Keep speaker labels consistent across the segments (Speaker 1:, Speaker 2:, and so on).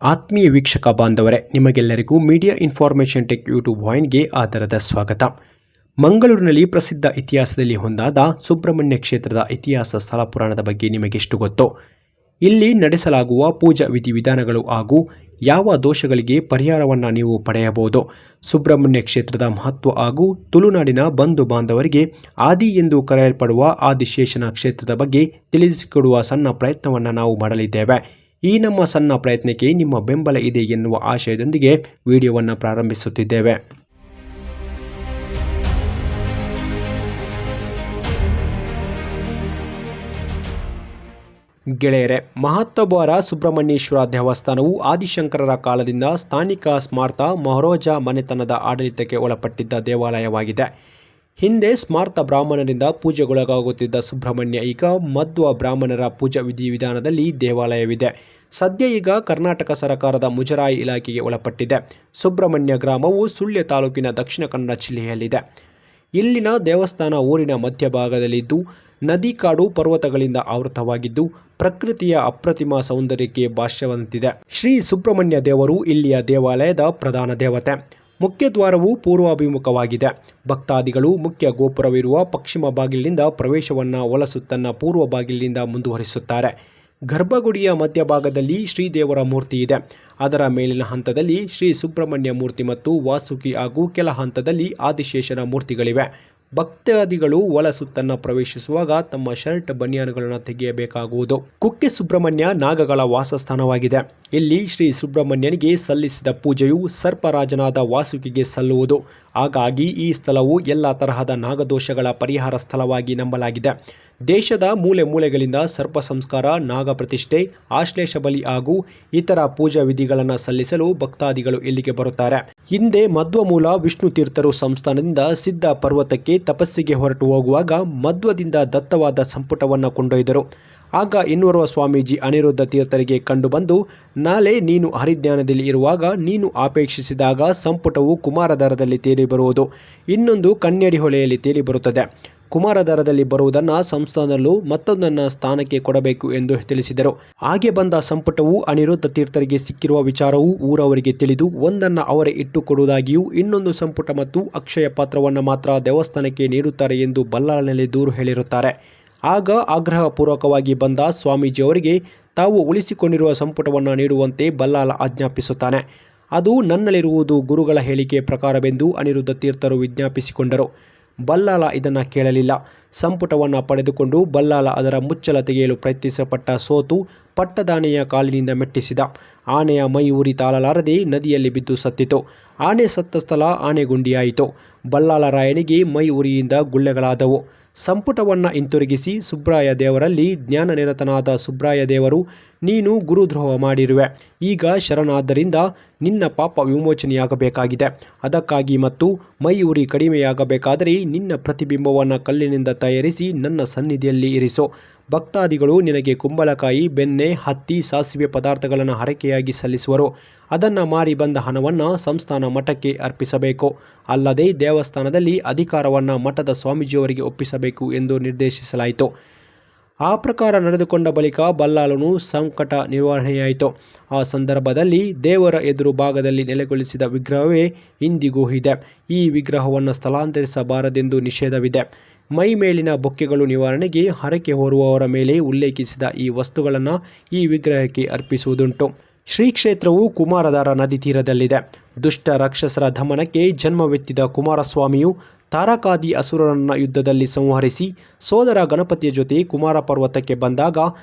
Speaker 1: ಆತ್ಮೀಯ ವೀಕ್ಷಕ ಬಾಂಧವರೇ, ನಿಮಗೆಲ್ಲರಿಗೂ ಮೀಡಿಯಾ ಇನ್ಫಾರ್ಮೇಷನ್ ಟೆಕ್ ಯೂಟ್ಯೂಬ್ ವಾಹಿನಿಗೆ ಆಧಾರದ ಸ್ವಾಗತ. ಮಂಗಳೂರಿನಲ್ಲಿ ಪ್ರಸಿದ್ಧ ಇತಿಹಾಸದಲ್ಲಿ ಹೊಂದಾದ ಸುಬ್ರಹ್ಮಣ್ಯ ಕ್ಷೇತ್ರದ ಇತಿಹಾಸ ಸ್ಥಳ ಪುರಾಣದ ಬಗ್ಗೆ ನಿಮಗೆಷ್ಟು ಗೊತ್ತೋ? ಇಲ್ಲಿ ನಡೆಸಲಾಗುವ ಪೂಜಾ ವಿಧಿವಿಧಾನಗಳು ಹಾಗೂ ಯಾವ ದೋಷಗಳಿಗೆ ಪರಿಹಾರವನ್ನು ನೀವು ಪಡೆಯಬಹುದು, ಸುಬ್ರಹ್ಮಣ್ಯ ಕ್ಷೇತ್ರದ ಮಹತ್ವ ಹಾಗೂ ತುಳುನಾಡಿನ ಬಂಧು ಬಾಂಧವರಿಗೆ ಆದಿ ಎಂದು ಕರೆಯಲ್ಪಡುವ ಆದಿಶೇಷನ ಕ್ಷೇತ್ರದ ಬಗ್ಗೆ ತಿಳಿಸಿಕೊಡುವ ಸಣ್ಣ ಪ್ರಯತ್ನವನ್ನು ನಾವು ಮಾಡಲಿದ್ದೇವೆ. ಈ ನಮ್ಮ ಸಣ್ಣ ಪ್ರಯತ್ನಕ್ಕೆ ನಿಮ್ಮ ಬೆಂಬಲ ಇದೆ ಎನ್ನುವ ಆಶಯದೊಂದಿಗೆ ವಿಡಿಯೋವನ್ನು ಪ್ರಾರಂಭಿಸುತ್ತಿದ್ದೇವೆ. ಗೆಳೆಯರೆ, ಮಹತ್ವಬಾರ ಸುಬ್ರಹ್ಮಣ್ಯೇಶ್ವರ ದೇವಸ್ಥಾನವು ಆದಿಶಂಕರರ ಕಾಲದಿಂದ ಸ್ಥಾನಿಕ ಸ್ಮಾರ್ತ ಮಹಾರಾಜ ಮನೆತನದ ಆಡಳಿತಕ್ಕೆ ಒಳಪಟ್ಟಿದ್ದ ದೇವಾಲಯವಾಗಿದೆ. ಹಿಂದೆ ಸ್ಮಾರ್ತ ಬ್ರಾಹ್ಮಣರಿಂದ ಪೂಜೆಗೊಳಗಾಗುತ್ತಿದ್ದ ಸುಬ್ರಹ್ಮಣ್ಯ ಈಗ ಮಧ್ವ ಬ್ರಾಹ್ಮಣರ ಪೂಜಾ ವಿಧಿವಿಧಾನದಲ್ಲಿ ದೇವಾಲಯವಿದೆ. ಸದ್ಯ ಈಗ ಕರ್ನಾಟಕ ಸರ್ಕಾರದ ಮುಜರಾಯಿ ಇಲಾಖೆಗೆ ಒಳಪಟ್ಟಿದೆ. ಸುಬ್ರಹ್ಮಣ್ಯ ಗ್ರಾಮವು ಸುಳ್ಯ ತಾಲೂಕಿನ ದಕ್ಷಿಣ ಕನ್ನಡ ಜಿಲ್ಲೆಯಲ್ಲಿದೆ. ಇಲ್ಲಿನ ದೇವಸ್ಥಾನ ಊರಿನ ಮಧ್ಯಭಾಗದಲ್ಲಿದ್ದು ನದಿ, ಕಾಡು, ಪರ್ವತಗಳಿಂದ ಆವೃತವಾಗಿದ್ದು ಪ್ರಕೃತಿಯ ಅಪ್ರತಿಮ ಸೌಂದರ್ಯಕ್ಕೆ ಭಾಷ್ಯವಂತಿದೆ. ಶ್ರೀ ಸುಬ್ರಹ್ಮಣ್ಯ ದೇವರು ಇಲ್ಲಿಯ ದೇವಾಲಯದ ಪ್ರಧಾನ ದೇವತೆ. ಮುಖ್ಯ ದ್ವಾರವು ಪೂರ್ವಾಭಿಮುಖವಾಗಿದೆ. ಭಕ್ತಾದಿಗಳು ಮುಖ್ಯ ಗೋಪುರವಿರುವ ಪಶ್ಚಿಮ ಬಾಗಿಲಿನಿಂದ ಪ್ರವೇಶವನ್ನು ಒಳಸುತ್ತನ್ನ ಪೂರ್ವ ಬಾಗಿಲಿನಿಂದ ಮುಂದುವರಿಸುತ್ತಾರೆ. ಗರ್ಭಗುಡಿಯ ಮಧ್ಯಭಾಗದಲ್ಲಿ ಶ್ರೀದೇವರ ಮೂರ್ತಿ ಇದೆ. ಅದರ ಮೇಲಿನ ಹಂತದಲ್ಲಿ ಶ್ರೀ ಸುಬ್ರಹ್ಮಣ್ಯ ಮೂರ್ತಿ ಮತ್ತು ವಾಸುಕಿ ಹಾಗೂ ಕೆಲ ಹಂತದಲ್ಲಿ ಆದಿಶೇಷನ ಮೂರ್ತಿಗಳಿವೆ. ಭಕ್ತಾದಿಗಳು ಒಳ ಸುತ್ತನ್ನ ಪ್ರವೇಶಿಸುವಾಗ ತಮ್ಮ ಶರ್ಟ್ ಬನಿಯಾನುಗಳನ್ನು ತೆಗೆಯಬೇಕಾಗುವುದು. ಕುಕ್ಕೆ ಸುಬ್ರಹ್ಮಣ್ಯ ನಾಗಗಳ ವಾಸಸ್ಥಾನವಾಗಿದೆ. ಇಲ್ಲಿ ಶ್ರೀ ಸುಬ್ರಹ್ಮಣ್ಯನಿಗೆ ಸಲ್ಲಿಸಿದ ಪೂಜೆಯು ಸರ್ಪರಾಜನಾದ ವಾಸುಕಿಗೆ ಸಲ್ಲುವುದು. ಹಾಗಾಗಿ ಈ ಸ್ಥಳವು ಎಲ್ಲ ತರಹದ ನಾಗದೋಷಗಳ ಪರಿಹಾರ ಸ್ಥಳವಾಗಿ ನಂಬಲಾಗಿದೆ. ದೇಶದ ಮೂಲೆ ಮೂಲೆಗಳಿಂದ ಸರ್ಪ ಸಂಸ್ಕಾರ, ನಾಗ ಪ್ರತಿಷ್ಠೆ, ಆಶ್ಲೇಷ ಬಲಿ ಹಾಗೂ ಇತರ ಪೂಜಾ ವಿಧಿಗಳನ್ನು ಸಲ್ಲಿಸಲು ಭಕ್ತಾದಿಗಳು ಇಲ್ಲಿಗೆ ಬರುತ್ತಾರೆ. ಹಿಂದೆ ಮಧ್ವಮೂಲ ವಿಷ್ಣು ತೀರ್ಥರು ಸಂಸ್ಥಾನದಿಂದ ಸಿದ್ಧ ಪರ್ವತಕ್ಕೆ ತಪಸ್ಸಿಗೆ ಹೊರಟು ಹೋಗುವಾಗ ಮಧ್ವದಿಂದ ದತ್ತವಾದ ಸಂಪುಟವನ್ನು ಕೊಂಡೊಯ್ದರು. ಆಗ ಇನ್ನೋರ್ವ ಸ್ವಾಮೀಜಿ ಅನಿರುದ್ಧ ತೀರ್ಥರಿಗೆ ಕಂಡುಬಂದು, ನಾಳೆ ನೀನು ಹರಿಜ್ಞಾನದಲ್ಲಿ ಇರುವಾಗ ನೀನು ಅಪೇಕ್ಷಿಸಿದಾಗ ಸಂಪುಟವು ಕುಮಾರಧಾರದಲ್ಲಿ ತೇಲಿ ಬರುವುದು, ಇನ್ನೊಂದು ಕನ್ಯಡಿ ಹೊಳೆಯಲ್ಲಿ ತೇಲಿ ಬರುತ್ತದೆ. ಕುಮಾರಧಾರದಲ್ಲಿ ಬರುವುದನ್ನು ಸಂಸ್ಥಾನದಲ್ಲೂ ಮತ್ತೊಂದನ್ನು ಸ್ಥಾನಕ್ಕೆ ಕೊಡಬೇಕು ಎಂದು ತಿಳಿಸಿದರು. ಹಾಗೆ ಬಂದ ಸಂಪುಟವು ಅನಿರುದ್ಧ ತೀರ್ಥರಿಗೆ ಸಿಕ್ಕಿರುವ ವಿಚಾರವು ಊರವರಿಗೆ ತಿಳಿದು ಒಂದನ್ನು ಅವರೇ ಇಟ್ಟುಕೊಡುವುದಾಗಿಯೂ ಇನ್ನೊಂದು ಸಂಪುಟ ಮತ್ತು ಅಕ್ಷಯ ಪಾತ್ರವನ್ನು ಮಾತ್ರ ದೇವಸ್ಥಾನಕ್ಕೆ ನೀಡುತ್ತಾರೆ ಎಂದು ಬಲ್ಲಾಳನಲ್ಲಿ ದೂರು ಹೇಳಿರುತ್ತಾರೆ. ಆಗ ಆಗ್ರಹಪೂರ್ವಕವಾಗಿ ಬಂದ ಸ್ವಾಮೀಜಿಯವರಿಗೆ ತಾವು ಉಳಿಸಿಕೊಂಡಿರುವ ಸಂಪುಟವನ್ನು ನೀಡುವಂತೆ ಬಲ್ಲಾಳ ಆಜ್ಞಾಪಿಸುತ್ತಾನೆ. ಅದು ನನ್ನಲ್ಲಿರುವುದು ಗುರುಗಳ ಹೇಳಿಕೆ ಪ್ರಕಾರವೆಂದು ಅನಿರುದ್ಧ ತೀರ್ಥರು ವಿಜ್ಞಾಪಿಸಿಕೊಂಡರು. ಬಲ್ಲಾಳ ಇದನ್ನು ಕೇಳಲಿಲ್ಲ. ಸಂಪುಟವನ್ನು ಪಡೆದುಕೊಂಡು ಬಲ್ಲಾಳ ಅದರ ಮುಚ್ಚಳ ತೆಗೆಯಲು ಪ್ರಯತ್ನಿಸಪಟ್ಟ ಸೋತು ಪಟ್ಟದಾನೆಯ ಕಾಲಿನಿಂದ ಮೆಟ್ಟಿಸಿದ. ಆನೆಯ ಮೈ ಉರಿ ತಾಳಲಾರದೆ ನದಿಯಲ್ಲಿ ಬಿದ್ದು ಸತ್ತಿತು. ಆನೆ ಸತ್ತ ಸ್ಥಳ ಆನೆಗುಂಡಿಯಾಯಿತು. ಬಲ್ಲಾಳ ರಾಯನಿಗೆ ಮೈ ಉರಿಯಿಂದ ಗುಳ್ಳೆಗಳಾದವು. ಸಂಪುಟವನ್ನು ಹಿಂತಿರುಗಿಸಿ ಸುಬ್ರಾಯ ದೇವರಲ್ಲಿ ಜ್ಞಾನನಿರತನಾದ ಸುಬ್ರಾಯ ದೇವರು, ನೀನು ಗುರುದ್ರೋಹ ಮಾಡಿರುವೆ. ಈಗ ಶರಣಾದ್ದರಿಂದ ನಿನ್ನ ಪಾಪ ವಿಮೋಚನೆಯಾಗಬೇಕಾಗಿದೆ. ಅದಕ್ಕಾಗಿ ಮತ್ತು ಮೈ ಉರಿ ಕಡಿಮೆಯಾಗಬೇಕಾದರೆ ನಿನ್ನ ಪ್ರತಿಬಿಂಬವನ್ನು ಕಲ್ಲಿನಿಂದ ತಯಾರಿಸಿ ನನ್ನ ಸನ್ನಿಧಿಯಲ್ಲಿ ಇರಿಸು. ಭಕ್ತಾದಿಗಳು ನಿನಗೆ ಕುಂಬಳಕಾಯಿ, ಬೆಣ್ಣೆ, ಹತ್ತಿ, ಸಾಸಿವೆ ಪದಾರ್ಥಗಳನ್ನು ಹರಕೆಯಾಗಿ ಸಲ್ಲಿಸುವರು. ಅದನ್ನು ಮಾರಿ ಬಂದ ಹಣವನ್ನು ಸಂಸ್ಥಾನ ಮಠಕ್ಕೆ ಅರ್ಪಿಸಬೇಕು. ಅಲ್ಲದೆ ದೇವಸ್ಥಾನದಲ್ಲಿ ಅಧಿಕಾರವನ್ನು ಮಠದ ಸ್ವಾಮೀಜಿಯವರಿಗೆ ಒಪ್ಪಿಸಬೇಕು ಎಂದು ನಿರ್ದೇಶಿಸಲಾಯಿತು. ಆ ಪ್ರಕಾರ ನಡೆದುಕೊಂಡ ಬಳಿಕ ಬಲ್ಲಾಳನು ಸಂಕಟ ನಿವಾರಣೆಯಾಯಿತು. ಆ ಸಂದರ್ಭದಲ್ಲಿ ದೇವರ ಎದುರು ಭಾಗದಲ್ಲಿ ನೆಲೆಗೊಳಿಸಿದ ವಿಗ್ರಹವೇ ಇಂದಿಗೂ ಇದೆ. ಈ ವಿಗ್ರಹವನ್ನು ಸ್ಥಳಾಂತರಿಸಬಾರದೆಂದು ನಿಷೇಧವಿದೆ. ಮೈ ಮೇಲಿನ ಬೊಕ್ಕೆಗಳು ನಿವಾರಣೆಗೆ ಹರಕೆ ಹೊರುವವರ ಮೇಲೆ ಉಲ್ಲೇಖಿಸಿದ ಈ ವಸ್ತುಗಳನ್ನು ಈ ವಿಗ್ರಹಕ್ಕೆ ಅರ್ಪಿಸುವುದುಂಟು. ಶ್ರೀ ಕ್ಷೇತ್ರವು ಕುಮಾರಧಾರ ನದಿ ತೀರದಲ್ಲಿದೆ. ದುಷ್ಟ ರಾಕ್ಷಸರ ದಮನಕ್ಕೆ ಜನ್ಮವೆತ್ತಿದ ಕುಮಾರಸ್ವಾಮಿಯು ತಾರಕಾದಿ ಅಸುರರನ್ನು ಯುದ್ಧದಲ್ಲಿ ಸಂಹರಿಸಿ ಸೋದರ ಗಣಪತಿಯ ಜೊತೆ ಕುಮಾರ ಪರ್ವತಕ್ಕೆ ಬಂದಾಗ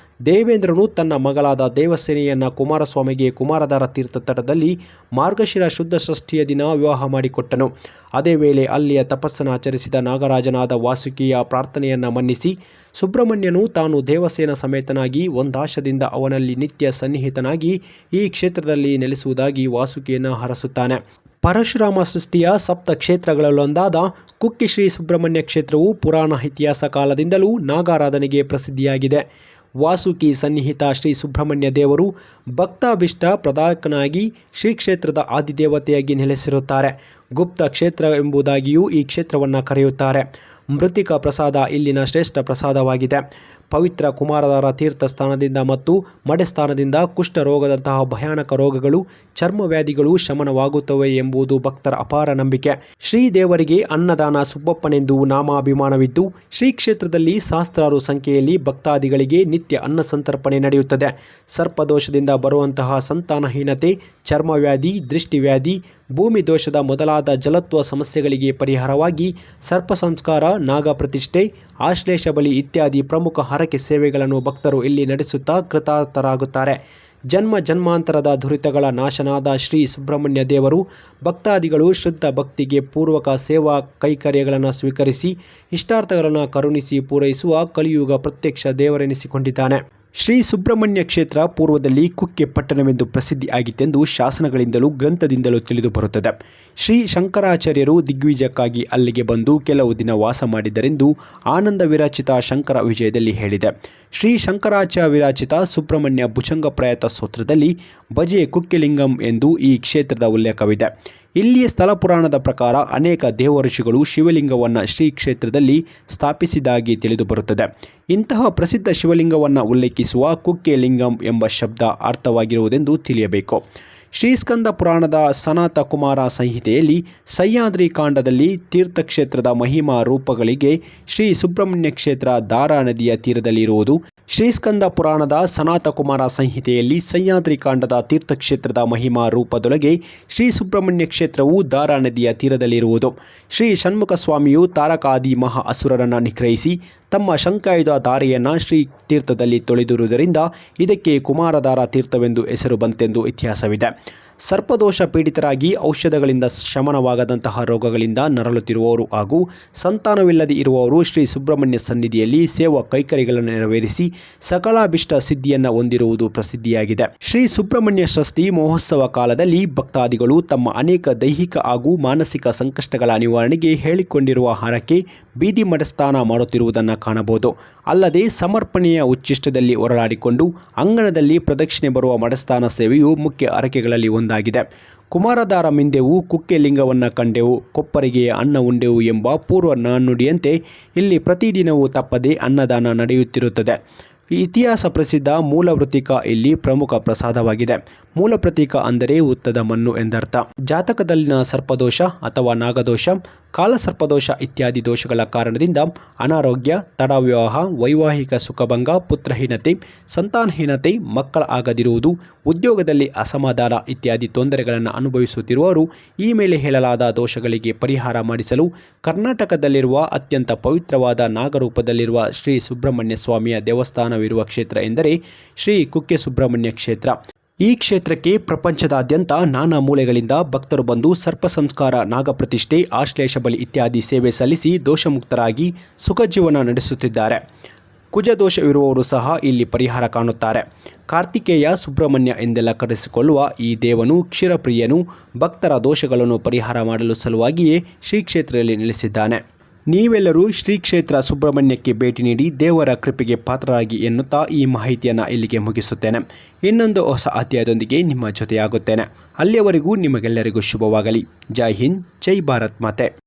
Speaker 1: ದೇವೇಂದ್ರನು ತನ್ನ ಮಗಳಾದ ದೇವಸೇನೆಯನ್ನು ಕುಮಾರಸ್ವಾಮಿಗೆ ಕುಮಾರಧಾರ ತೀರ್ಥ ತಟದಲ್ಲಿ ಮಾರ್ಗಶಿರ ಶುದ್ಧ ಷಷ್ಠಿಯ ದಿನ ವಿವಾಹ ಮಾಡಿಕೊಟ್ಟನು. ಅದೇ ವೇಳೆ ಅಲ್ಲಿಯ ತಪಸ್ಸನ್ನು ಆಚರಿಸಿದ ನಾಗರಾಜನಾದ ವಾಸುಕಿಯ ಪ್ರಾರ್ಥನೆಯನ್ನು ಮನ್ನಿಸಿ ಸುಬ್ರಹ್ಮಣ್ಯನು ತಾನು ದೇವಸೇನ ಸಮೇತನಾಗಿ ಒಂದಾಶದಿಂದ ಅವನಲ್ಲಿ ನಿತ್ಯ ಸನ್ನಿಹಿತನಾಗಿ ಈ ಕ್ಷೇತ್ರದಲ್ಲಿ ನೆಲೆಸುವುದಾಗಿ ವಾಸುಕಿಯನ್ನು ಹರಸುತ್ತಾನೆ. ಪರಶುರಾಮ ಸೃಷ್ಟಿಯ ಸಪ್ತ ಕ್ಷೇತ್ರಗಳಲ್ಲೊಂದಾದ ಕುಕ್ಕೆ ಶ್ರೀ ಸುಬ್ರಹ್ಮಣ್ಯ ಕ್ಷೇತ್ರವು ಪುರಾಣ ಇತಿಹಾಸ ಕಾಲದಿಂದಲೂ ನಾಗಾರಾಧನೆಗೆ ಪ್ರಸಿದ್ಧಿಯಾಗಿದೆ. ವಾಸುಕಿ ಸನ್ನಿಹಿತ ಶ್ರೀ ಸುಬ್ರಹ್ಮಣ್ಯ ದೇವರು ಭಕ್ತಾಭಿಷ್ಟ ಪ್ರದಾಯಕನಾಗಿ ಶ್ರೀ ಕ್ಷೇತ್ರದ ಆದಿದೇವತೆಯಾಗಿ ನೆಲೆಸಿರುತ್ತಾರೆ. ಗುಪ್ತ ಕ್ಷೇತ್ರ ಎಂಬುದಾಗಿಯೂ ಈ ಕ್ಷೇತ್ರವನ್ನು ಕರೆಯುತ್ತಾರೆ. ಮೃತ್ತಿಕ ಪ್ರಸಾದ ಇಲ್ಲಿನ ಶ್ರೇಷ್ಠ ಪ್ರಸಾದವಾಗಿದೆ. ಪವಿತ್ರ ಕುಮಾರಧಾರ ತೀರ್ಥಸ್ಥಾನದಿಂದ ಮತ್ತು ಮಡೆಸ್ಥಾನದಿಂದ ಕುಷ್ಠ ರೋಗದಂತಹ ಭಯಾನಕ ರೋಗಗಳು, ಚರ್ಮವ್ಯಾಧಿಗಳು ಶಮನವಾಗುತ್ತವೆ ಎಂಬುದು ಭಕ್ತರ ಅಪಾರ ನಂಬಿಕೆ. ಶ್ರೀ ದೇವರಿಗೆ ಅನ್ನದಾನ ಸುಬ್ಬಪ್ಪನೆಂದು ನಾಮಾಭಿಮಾನವಿದ್ದು, ಶ್ರೀ ಕ್ಷೇತ್ರದಲ್ಲಿ ಸಹಸ್ರಾರು ಸಂಖ್ಯೆಯಲ್ಲಿ ಭಕ್ತಾದಿಗಳಿಗೆ ನಿತ್ಯ ಅನ್ನ ಸಂತರ್ಪಣೆ ನಡೆಯುತ್ತದೆ. ಸರ್ಪದೋಷದಿಂದ ಬರುವಂತಹ ಸಂತಾನಹೀನತೆ, ಚರ್ಮವ್ಯಾಧಿ, ದೃಷ್ಟಿವ್ಯಾಧಿ, ಭೂಮಿ ದೋಷದ ಮೊದಲಾದ ಜಲತ್ವ ಸಮಸ್ಯೆಗಳಿಗೆ ಪರಿಹಾರವಾಗಿ ಸರ್ಪ ಸಂಸ್ಕಾರ, ನಾಗ ಪ್ರತಿಷ್ಠೆ, ಆಶ್ಲೇಷ ಬಲಿ ಇತ್ಯಾದಿ ಪ್ರಮುಖ ಹರಕೆ ಸೇವೆಗಳನ್ನು ಭಕ್ತರು ಇಲ್ಲಿ ನಡೆಸುತ್ತಾ ಕೃತಾರ್ಥರಾಗುತ್ತಾರೆ. ಜನ್ಮ ಜನ್ಮಾಂತರದ ದುರಿತಗಳ ನಾಶನಾದ ಶ್ರೀ ಸುಬ್ರಹ್ಮಣ್ಯ ದೇವರು ಭಕ್ತಾದಿಗಳು ಶ್ರದ್ಧಾ ಭಕ್ತಿಗೆ ಪೂರ್ವಕ ಸೇವಾ ಕೈಕರ್ಯಗಳನ್ನು ಸ್ವೀಕರಿಸಿ ಇಷ್ಟಾರ್ಥಗಳನ್ನು ಕರುಣಿಸಿ ಪೂರೈಸುವ ಕಲಿಯುಗ ಪ್ರತ್ಯಕ್ಷ ದೇವರೆನಿಸಿಕೊಂಡಿದ್ದಾನೆ. ಶ್ರೀ ಸುಬ್ರಹ್ಮಣ್ಯ ಕ್ಷೇತ್ರ ಪೂರ್ವದಲ್ಲಿ ಕುಕ್ಕೆ ಪಟ್ಟಣವೆಂದು ಪ್ರಸಿದ್ಧಿ ಆಗಿತ್ತೆಂದು ಶಾಸನಗಳಿಂದಲೂ ಗ್ರಂಥದಿಂದಲೂ ತಿಳಿದು ಬರುತ್ತದೆ. ಶ್ರೀ ಶಂಕರಾಚಾರ್ಯರು ದಿಗ್ವಿಜಯಕ್ಕಾಗಿ ಅಲ್ಲಿಗೆ ಬಂದು ಕೆಲವು ದಿನ ವಾಸ ಮಾಡಿದರೆಂದು ಆನಂದ ವಿರಚಿತ ಶಂಕರ ವಿಜಯದಲ್ಲಿ ಹೇಳಿದೆ. ಶ್ರೀ ಶಂಕರಾಚಾರ್ಯ ವಿರಚಿತ ಸುಬ್ರಹ್ಮಣ್ಯ ಭುಜಂಗ ಪ್ರಯತ ಸ್ತೋತ್ರದಲ್ಲಿ ಭಜೆ ಕುಕ್ಕೆಲಿಂಗಂ ಎಂದು ಈ ಕ್ಷೇತ್ರದ ಉಲ್ಲೇಖವಿದೆ. ಇಲ್ಲಿಯ ಸ್ಥಳ ಪುರಾಣದ ಪ್ರಕಾರ ಅನೇಕ ದೇವಋಷಿಗಳು ಶಿವಲಿಂಗವನ್ನು ಶ್ರೀ ಕ್ಷೇತ್ರದಲ್ಲಿ ಸ್ಥಾಪಿಸಿದಾಗಿ ತಿಳಿದು ಬರುತ್ತದೆ. ಇಂತಹ ಪ್ರಸಿದ್ಧ ಶಿವಲಿಂಗವನ್ನು ಉಲ್ಲೇಖಿಸುವ ಕುಕ್ಕೆ ಲಿಂಗಂ ಎಂಬ ಶಬ್ದ ಅರ್ಥವಾಗಿರುವುದೆಂದು ತಿಳಿಯಬೇಕು. ಶ್ರೀಸ್ಕಂದ ಪುರಾಣದ ಸನಾತ ಕುಮಾರ ಸಂಹಿತೆಯಲ್ಲಿ ಸಹ್ಯಾದ್ರಿ ಕಾಂಡದಲ್ಲಿ ತೀರ್ಥಕ್ಷೇತ್ರದ ಮಹಿಮಾ ರೂಪಗಳಿಗೆ ಶ್ರೀ ಸುಬ್ರಹ್ಮಣ್ಯ ಕ್ಷೇತ್ರ ದಾರಾ ನದಿಯ ತೀರದಲ್ಲಿರುವುದು. ಶ್ರೀಸ್ಕಂದ ಪುರಾಣದ ಸನಾತ ಕುಮಾರ ಸಂಹಿತೆಯಲ್ಲಿ ಸಹ್ಯಾದ್ರಿ ಕಾಂಡದ ತೀರ್ಥಕ್ಷೇತ್ರದ ಮಹಿಮಾ ರೂಪದೊಳಗೆ ಶ್ರೀ ಸುಬ್ರಹ್ಮಣ್ಯ ಕ್ಷೇತ್ರವು ದಾರಾ ನದಿಯ ತೀರದಲ್ಲಿರುವುದು. ಶ್ರೀ ಷಣ್ಮುಖ ಸ್ವಾಮಿಯು ತಾರಕಾದಿ ಮಹಾ ಅಸುರರನ್ನು ನಿಗ್ರಹಿಸಿ ತಮ್ಮ ಶಂಖಾಯುಧ ಧಾರೆಯನ್ನು ಶ್ರೀ ತೀರ್ಥದಲ್ಲಿ ತೊಳೆದಿರುವುದರಿಂದ ಇದಕ್ಕೆ ಕುಮಾರಧಾರ ತೀರ್ಥವೆಂದು ಹೆಸರು ಬಂತೆಂದು ಇತಿಹಾಸವಿದೆ. ಸರ್ಪದೋಷ ಪೀಡಿತರಾಗಿ ಔಷಧಗಳಿಂದ ಶಮನವಾಗದಂತಹ ರೋಗಗಳಿಂದ ನರಳುತ್ತಿರುವವರು ಹಾಗೂ ಸಂತಾನವಿಲ್ಲದೆ ಇರುವವರು ಶ್ರೀ ಸುಬ್ರಹ್ಮಣ್ಯ ಸನ್ನಿಧಿಯಲ್ಲಿ ಸೇವಾ ಕೈಕರ್ಯಗಳನ್ನು ನೆರವೇರಿಸಿ ಸಕಲಾಭಿಷ್ಟ ಸಿದ್ಧಿಯನ್ನು ಹೊಂದಿರುವುದು ಪ್ರಸಿದ್ಧಿಯಾಗಿದೆ. ಶ್ರೀ ಸುಬ್ರಹ್ಮಣ್ಯ ಷಷ್ಠಿ ಮಹೋತ್ಸವ ಕಾಲದಲ್ಲಿ ಭಕ್ತಾದಿಗಳು ತಮ್ಮ ಅನೇಕ ದೈಹಿಕ ಹಾಗೂ ಮಾನಸಿಕ ಸಂಕಷ್ಟಗಳ ನಿವಾರಣೆಗೆ ಹೇಳಿಕೊಂಡಿರುವ ಹರಕೆ ಬೀದಿ ಮಡೆಸ್ನಾನ ಮಾಡುತ್ತಿರುವುದನ್ನು ಕಾಣಬಹುದು. ಅಲ್ಲದೆ ಸಮರ್ಪಣೆಯ ಉಚ್ಚಿಷ್ಟದಲ್ಲಿ ಹೊರಳಾಡಿಕೊಂಡು ಅಂಗಣದಲ್ಲಿ ಪ್ರದಕ್ಷಿಣೆ ಬರುವ ಮಡೆಸ್ನಾನ ಸೇವೆಯು ಮುಖ್ಯ ಹರಕೆಗಳಲ್ಲಿ ಒಂದಾಗಿದೆ. ಕುಮಾರಧಾರ ಮಿಂದೆವು, ಕುಕ್ಕೆ ಲಿಂಗವನ್ನು ಕಂಡೆವು, ಕೊಪ್ಪರಿಗೆ ಅನ್ನ ಉಂಡೆವು ಎಂಬ ಪೂರ್ವ ನಾಣ್ಣುಡಿಯಂತೆ ಇಲ್ಲಿ ಪ್ರತಿದಿನವೂ ತಪ್ಪದೆ ಅನ್ನದಾನ ನಡೆಯುತ್ತಿರುತ್ತದೆ. ಇತಿಹಾಸ ಪ್ರಸಿದ್ಧ ಮೂಲ ವೃತ್ತಿಕ ಇಲ್ಲಿ ಪ್ರಮುಖ ಪ್ರಸಾದವಾಗಿದೆ. ಮೂಲ ಪ್ರತೀಕ ಅಂದರೆ ಉತ್ತದ ಮಣ್ಣು ಎಂದರ್ಥ. ಜಾತಕದಲ್ಲಿನ ಸರ್ಪದೋಷ ಅಥವಾ ನಾಗದೋಷ, ಕಾಲಸರ್ಪದೋಷ ಇತ್ಯಾದಿ ದೋಷಗಳ ಕಾರಣದಿಂದ ಅನಾರೋಗ್ಯ, ತಡ ವಿವಾಹ, ವೈವಾಹಿಕ ಸುಖಭಂಗ, ಪುತ್ರಹೀನತೆ, ಸಂತಾನಹೀನತೆ, ಮಕ್ಕಳ ಆಗದಿರುವುದು, ಉದ್ಯೋಗದಲ್ಲಿ ಅಸಮಾಧಾನ ಇತ್ಯಾದಿ ತೊಂದರೆಗಳನ್ನು ಅನುಭವಿಸುತ್ತಿರುವವರು ಈ ಮೇಲೆ ಹೇಳಲಾದ ದೋಷಗಳಿಗೆ ಪರಿಹಾರ ಮಾಡಿಸಲು ಕರ್ನಾಟಕದಲ್ಲಿರುವ ಅತ್ಯಂತ ಪವಿತ್ರವಾದ ನಾಗರೂಪದಲ್ಲಿರುವ ಶ್ರೀ ಸುಬ್ರಹ್ಮಣ್ಯ ಸ್ವಾಮಿಯ ದೇವಸ್ಥಾನವಿರುವ ಕ್ಷೇತ್ರ ಎಂದರೆ ಶ್ರೀ ಕುಕ್ಕೆ ಸುಬ್ರಹ್ಮಣ್ಯ ಕ್ಷೇತ್ರ. ಈ ಕ್ಷೇತ್ರಕ್ಕೆ ಪ್ರಪಂಚದಾದ್ಯಂತ ನಾನಾ ಮೂಲೆಗಳಿಂದ ಭಕ್ತರು ಬಂದು ಸರ್ಪ ಸಂಸ್ಕಾರ, ನಾಗಪ್ರತಿಷ್ಠೆ, ಆಶ್ಲೇಷ ಬಲಿ ಇತ್ಯಾದಿ ಸೇವೆ ಸಲ್ಲಿಸಿ ದೋಷಮುಕ್ತರಾಗಿ ಸುಖಜೀವನ ನಡೆಸುತ್ತಿದ್ದಾರೆ. ಕುಜದೋಷವಿರುವವರು ಸಹ ಇಲ್ಲಿ ಪರಿಹಾರ ಕಾಣುತ್ತಾರೆ. ಕಾರ್ತಿಕೇಯ, ಸುಬ್ರಹ್ಮಣ್ಯ ಎಂದೆಲ್ಲ ಕರೆಸಿಕೊಳ್ಳುವ ಈ ದೇವನು ಕ್ಷೀರಪ್ರಿಯನು ಭಕ್ತರ ದೋಷಗಳನ್ನು ಪರಿಹಾರ ಮಾಡಲು ಸಲುವಾಗಿಯೇ ಶ್ರೀ ಕ್ಷೇತ್ರದಲ್ಲಿ ನೆಲೆಸಿದ್ದಾನೆ. ನೀವೆಲ್ಲರೂ ಶ್ರೀ ಕ್ಷೇತ್ರ ಸುಬ್ರಹ್ಮಣ್ಯಕ್ಕೆ ಭೇಟಿ ನೀಡಿ ದೇವರ ಕೃಪೆಗೆ ಪಾತ್ರರಾಗಿ ಎನ್ನುತ್ತಾ ಈ ಮಾಹಿತಿಯನ್ನು ಇಲ್ಲಿಗೆ ಮುಗಿಸುತ್ತೇನೆ. ಇನ್ನೊಂದು ಹೊಸ ಅಧ್ಯಾಯದೊಂದಿಗೆ ನಿಮ್ಮ ಜೊತೆಯಾಗುತ್ತೇನೆ. ಅಲ್ಲಿಯವರೆಗೂ ನಿಮಗೆಲ್ಲರಿಗೂ ಶುಭವಾಗಲಿ. ಜೈ ಹಿಂದ್, ಜೈ ಭಾರತ್ ಮಾತೆ.